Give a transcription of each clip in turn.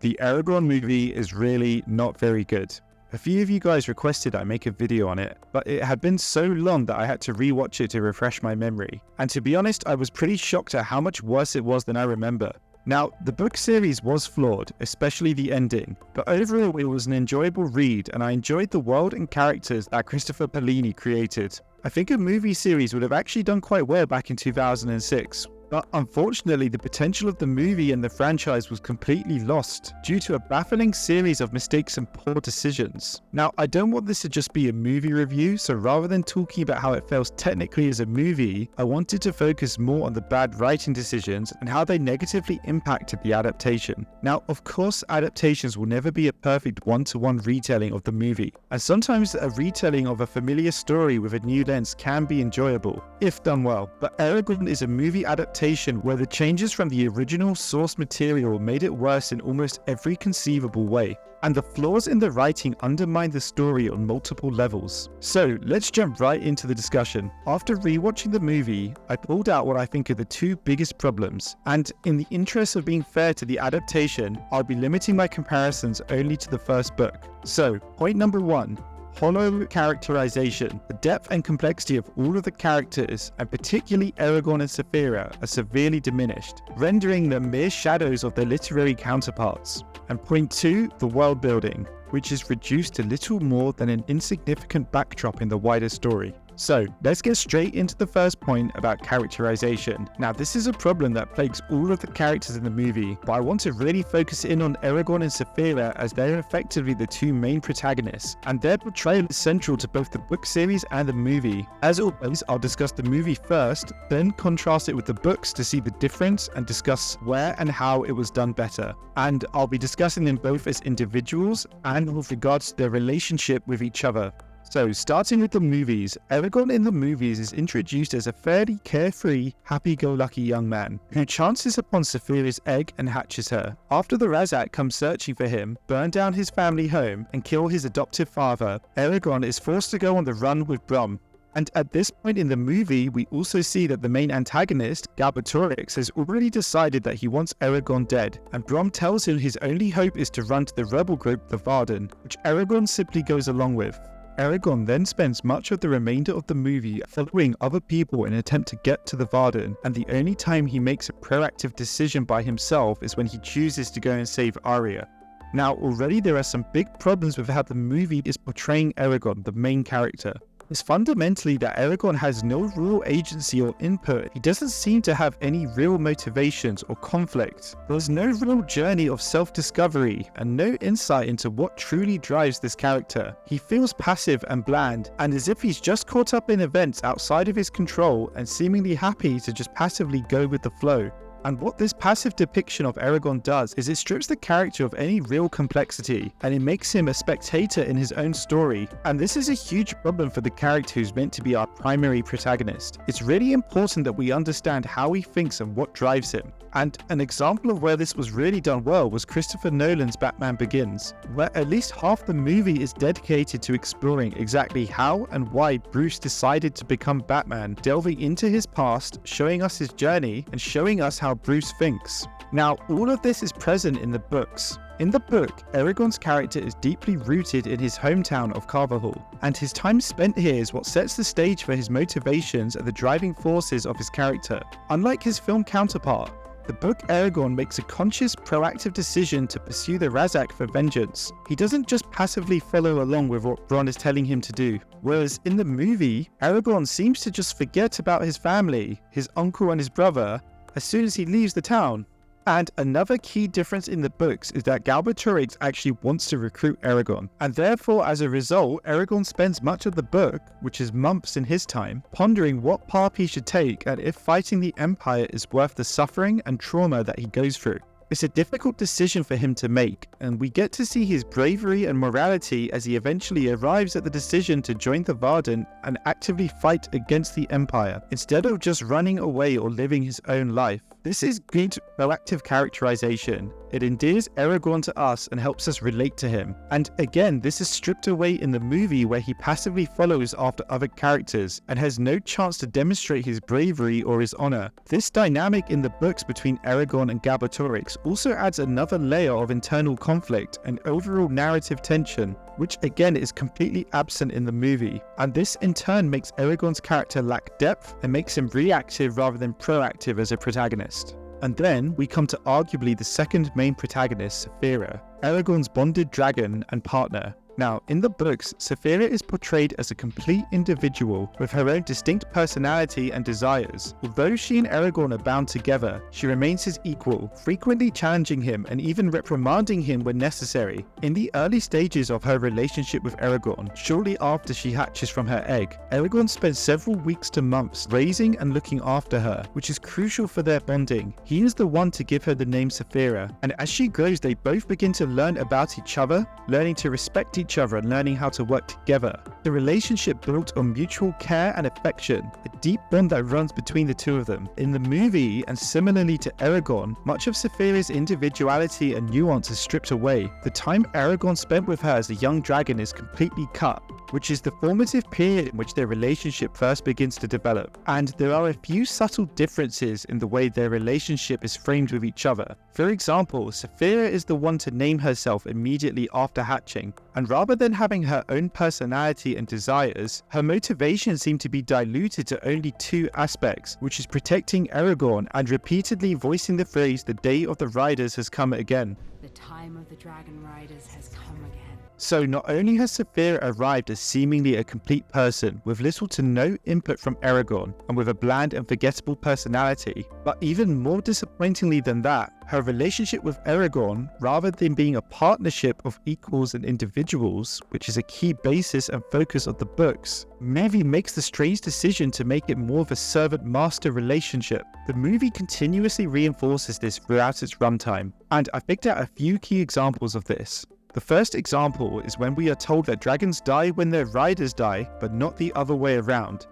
the Eragon movie is really not very good. A few of you guys requested I make a video on it, but it had been so long that I had to rewatch it to refresh my memory. And to be honest, I was pretty shocked at how much worse it was than I remember. Now, the book series was flawed, especially the ending, but overall it was an enjoyable read and I enjoyed the world and characters that Christopher Paolini created. I think a movie series would have actually done quite well back in 2006. But unfortunately, the potential of the movie and the franchise was completely lost due to a baffling series of mistakes and poor decisions. Now, I don't want this to just be a movie review, so rather than talking about how it fails technically as a movie, I wanted to focus more on the bad writing decisions and how they negatively impacted the adaptation. Now, of course, adaptations will never be a perfect one-to-one retelling of the movie, and sometimes a retelling of a familiar story with a new lens can be enjoyable, if done well. But Eragon is a movie adaptation where the changes from the original source material made it worse in almost every conceivable way, and the flaws in the writing undermine the story on multiple levels. So let's jump right into the discussion. After rewatching the movie, I pulled out what I think are the two biggest problems, and in the interest of being fair to the adaptation, I'll be limiting my comparisons only to the first book. So, point number 1. Hollow characterization. The depth and complexity of all of the characters, and particularly Eragon and Saphira, are severely diminished, rendering them mere shadows of their literary counterparts. And point 2, the world building, which is reduced to little more than an insignificant backdrop in the wider story. So, let's get straight into the first point about characterization. Now, this is a problem that plagues all of the characters in the movie, but I want to really focus in on Eragon and Saphira as they're effectively the two main protagonists, and their portrayal is central to both the book series and the movie. As always, I'll discuss the movie first, then contrast it with the books to see the difference and discuss where and how it was done better. And I'll be discussing them both as individuals and with regards to their relationship with each other. So, starting with the movies, Eragon in the movies is introduced as a fairly carefree, happy-go-lucky young man who chances upon Saphira's egg and hatches her. After the Razak come searching for him, burn down his family home, and kill his adoptive father, Eragon is forced to go on the run with Brom. And at this point in the movie, we also see that the main antagonist, Galbatorix, has already decided that he wants Eragon dead, and Brom tells him his only hope is to run to the rebel group, the Varden, which Eragon simply goes along with. Eragon then spends much of the remainder of the movie following other people in an attempt to get to the Varden, and the only time he makes a proactive decision by himself is when he chooses to go and save Arya. Now, already there are some big problems with how the movie is portraying Eragon, the main character. It's fundamentally that Eragon has no real agency or input. He doesn't seem to have any real motivations or conflict. There's no real journey of self-discovery and no insight into what truly drives this character. He feels passive and bland, and as if he's just caught up in events outside of his control and seemingly happy to just passively go with the flow. And what this passive depiction of Eragon does is it strips the character of any real complexity, and it makes him a spectator in his own story. And this is a huge problem for the character who's meant to be our primary protagonist. It's really important that we understand how he thinks and what drives him. And an example of where this was really done well was Christopher Nolan's Batman Begins, where at least half the movie is dedicated to exploring exactly how and why Bruce decided to become Batman, delving into his past, showing us his journey, and showing us how Bruce thinks. Now, all of this is present in the books. In the book, Eragon's character is deeply rooted in his hometown of Carvajal, and his time spent here is what sets the stage for his motivations and the driving forces of his character. Unlike his film counterpart, the book Eragon makes a conscious, proactive decision to pursue the Razak for vengeance. He doesn't just passively follow along with what Bronn is telling him to do. Whereas in the movie, Eragon seems to just forget about his family, his uncle and his brother, as soon as he leaves the town. And another key difference in the books is that Galbatorix actually wants to recruit Eragon, and therefore as a result, Eragon spends much of the book, which is months in his time, pondering what path he should take and if fighting the Empire is worth the suffering and trauma that he goes through. It's a difficult decision for him to make, and we get to see his bravery and morality as he eventually arrives at the decision to join the Varden and actively fight against the Empire, instead of just running away or living his own life. This is good, proactive characterization. It endears Eragon to us and helps us relate to him. And again, this is stripped away in the movie where he passively follows after other characters and has no chance to demonstrate his bravery or his honor. This dynamic in the books between Eragon and Galbatorix also adds another layer of internal conflict and overall narrative tension, which again is completely absent in the movie. And this in turn makes Eragon's character lack depth and makes him reactive rather than proactive as a protagonist. And then we come to arguably the second main protagonist, Saphira, Eragon's bonded dragon and partner. Now, in the books, Saphira is portrayed as a complete individual with her own distinct personality and desires. Although she and Eragon are bound together, she remains his equal, frequently challenging him and even reprimanding him when necessary. In the early stages of her relationship with Eragon, shortly after she hatches from her egg, Eragon spends several weeks to months raising and looking after her, which is crucial for their bonding. He is the one to give her the name Saphira, and as she grows, they both begin to learn about each other, learning to respect each other and learning how to work together. The relationship built on mutual care and affection, a deep bond that runs between the two of them. In the movie, and similarly to Eragon, much of Saphira's individuality and nuance is stripped away. The time Eragon spent with her as a young dragon is completely cut, which is the formative period in which their relationship first begins to develop. And there are a few subtle differences in the way their relationship is framed with each other. For example, Saphira is the one to name herself immediately after hatching, and rather than having her own personality and desires, her motivations seem to be diluted to only two aspects, which is protecting Eragon and repeatedly voicing the phrase, "The day of the riders has come again." The time of the dragon riders has come again. So not only has Saphira arrived as seemingly a complete person with little to no input from Eragon and with a bland and forgettable personality, but even more disappointingly than that, her relationship with Eragon, rather than being a partnership of equals and individuals, which is a key basis and focus of the books, Mevi makes the strange decision to make it more of a servant-master relationship. The movie continuously reinforces this throughout its runtime, and I picked out a few key examples of this. The first example is when we are told that dragons die when their riders die, but not the other way around.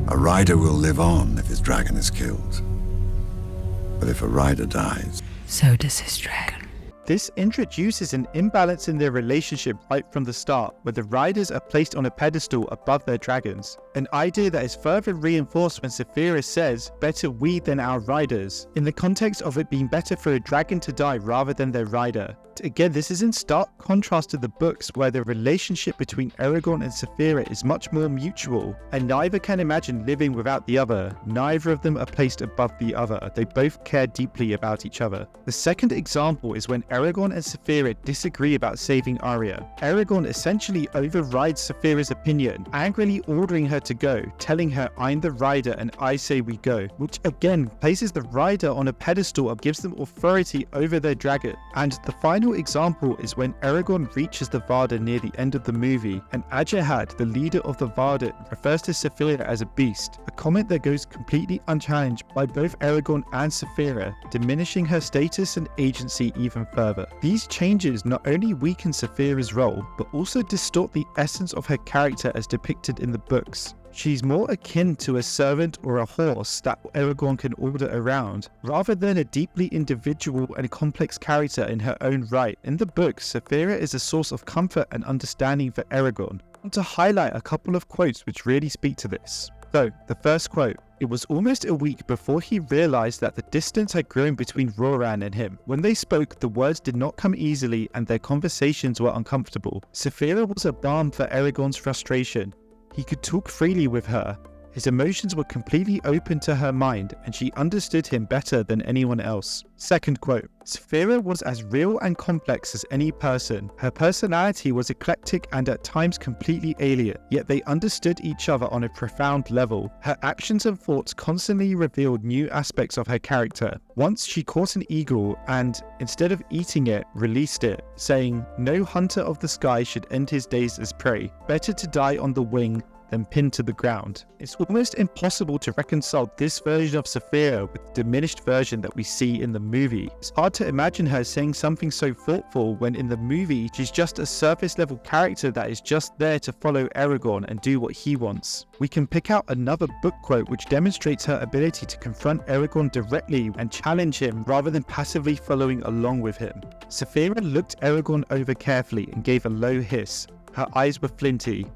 A rider will live on if his dragon is killed. But if a rider dies, so does his dragon. This introduces an imbalance in their relationship right from the start, where the riders are placed on a pedestal above their dragons. An idea that is further reinforced when Saphira says, "Better we than our riders," in the context of it being better for a dragon to die rather than their rider. Again, this is in stark contrast to the books, where the relationship between Eragon and Saphira is much more mutual, and neither can imagine living without the other. Neither of them are placed above the other. They both care deeply about each other. The second example is when Eragon and Saphira disagree about saving Arya. Eragon essentially overrides Saphira's opinion, angrily ordering her to go, telling her, "I'm the rider and I say we go," which again places the rider on a pedestal and gives them authority over their dragon. And the final example is when Eragon reaches the Varda near the end of the movie, and Ajahad, the leader of the Varda, refers to Saphira as a beast, a comment that goes completely unchallenged by both Eragon and Saphira, diminishing her status and agency even further. These changes not only weaken Saphira's role, but also distort the essence of her character as depicted in the books. She's more akin to a servant or a horse that Eragon can order around, rather than a deeply individual and complex character in her own right. In the books, Saphira is a source of comfort and understanding for Eragon. I want to highlight a couple of quotes which really speak to this. So, the first quote: "It was almost a week before he realized that the distance had grown between Roran and him. When they spoke, the words did not come easily and their conversations were uncomfortable. Saphira was a balm for Eragon's frustration. He could talk freely with her. His emotions were completely open to her mind, and she understood him better than anyone else." Second quote: "Saphira was as real and complex as any person. Her personality was eclectic and at times completely alien, yet they understood each other on a profound level. Her actions and thoughts constantly revealed new aspects of her character. Once she caught an eagle and, instead of eating it, released it, saying, 'No hunter of the sky should end his days as prey. Better to die on the wing then pinned to the ground. It's almost impossible to reconcile this version of Saphira with the diminished version that we see in the movie. It's hard to imagine her saying something so thoughtful when in the movie she's just a surface level character that is just there to follow Eragon and do what he wants. We can pick out another book quote which demonstrates her ability to confront Eragon directly and challenge him rather than passively following along with him. Saphira looked Eragon over carefully and gave a low hiss. Her eyes were flinty.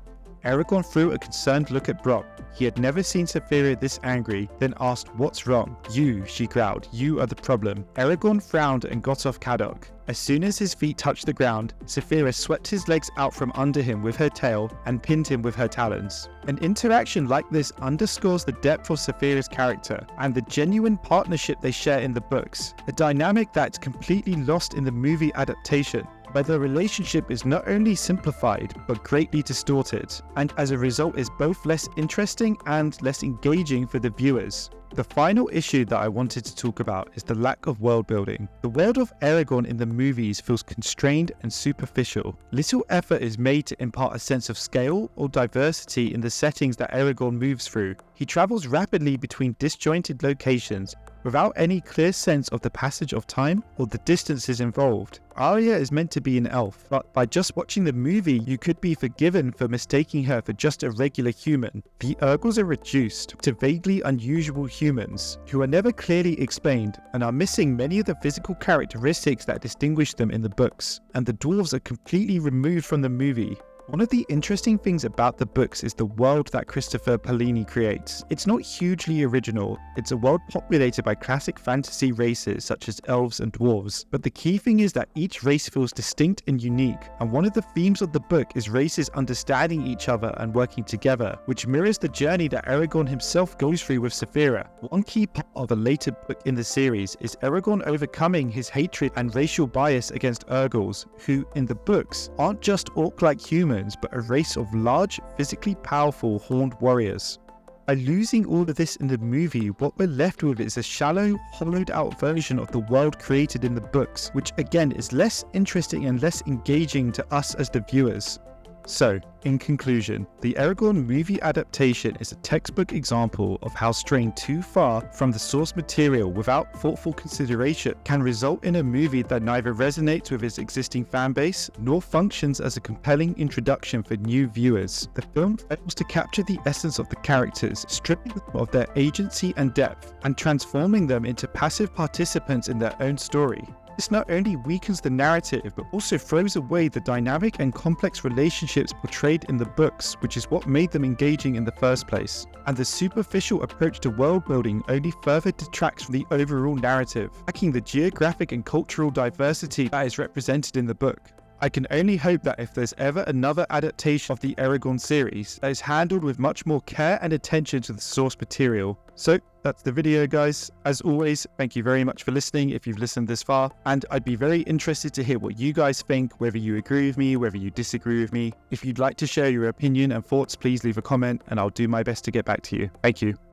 Eragon threw a concerned look at Brock. He had never seen Saphira this angry, then asked, "What's wrong?" "You," she growled. "You are the problem." Eragon frowned and got off Kadok. As soon as his feet touched the ground, Saphira swept his legs out from under him with her tail and pinned him with her talons. An interaction like this underscores the depth of Saphira's character and the genuine partnership they share in the books, a dynamic that's completely lost in the movie adaptation, where the relationship is not only simplified but greatly distorted, and as a result is both less interesting and less engaging for the viewers. The final issue that I wanted to talk about is the lack of world building. The world of Eragon in the movies feels constrained and superficial. Little effort is made to impart a sense of scale or diversity in the settings that Eragon moves through. He travels rapidly between disjointed locations without any clear sense of the passage of time or the distances involved. Arya is meant to be an elf, but by just watching the movie, you could be forgiven for mistaking her for just a regular human. The Urgals are reduced to vaguely unusual humans, who are never clearly explained and are missing many of the physical characteristics that distinguish them in the books, and the dwarves are completely removed from the movie. One of the interesting things about the books is the world that Christopher Paolini creates. It's not hugely original, it's a world populated by classic fantasy races such as elves and dwarves, but the key thing is that each race feels distinct and unique, and one of the themes of the book is races understanding each other and working together, which mirrors the journey that Eragon himself goes through with Saphira. One key part of a later book in the series is Eragon overcoming his hatred and racial bias against Urgals, who, in the books, aren't just orc-like humans, but a race of large, physically powerful horned warriors. By losing all of this in the movie, what we're left with is a shallow, hollowed out version of the world created in the books, which again is less interesting and less engaging to us as the viewers. So, in conclusion, the Eragon movie adaptation is a textbook example of how straying too far from the source material without thoughtful consideration can result in a movie that neither resonates with its existing fanbase nor functions as a compelling introduction for new viewers. The film fails to capture the essence of the characters, stripping them of their agency and depth, and transforming them into passive participants in their own story. This not only weakens the narrative, but also throws away the dynamic and complex relationships portrayed in the books, which is what made them engaging in the first place. And the superficial approach to world building only further detracts from the overall narrative, lacking the geographic and cultural diversity that is represented in the book. I can only hope that if there's ever another adaptation of the Eragon series, that is handled with much more care and attention to the source material. So that's the video, guys. As always, thank you very much for listening if you've listened this far, and I'd be very interested to hear what you guys think, whether you agree with me, whether you disagree with me. If you'd like to share your opinion and thoughts, please leave a comment and I'll do my best to get back to you. Thank you.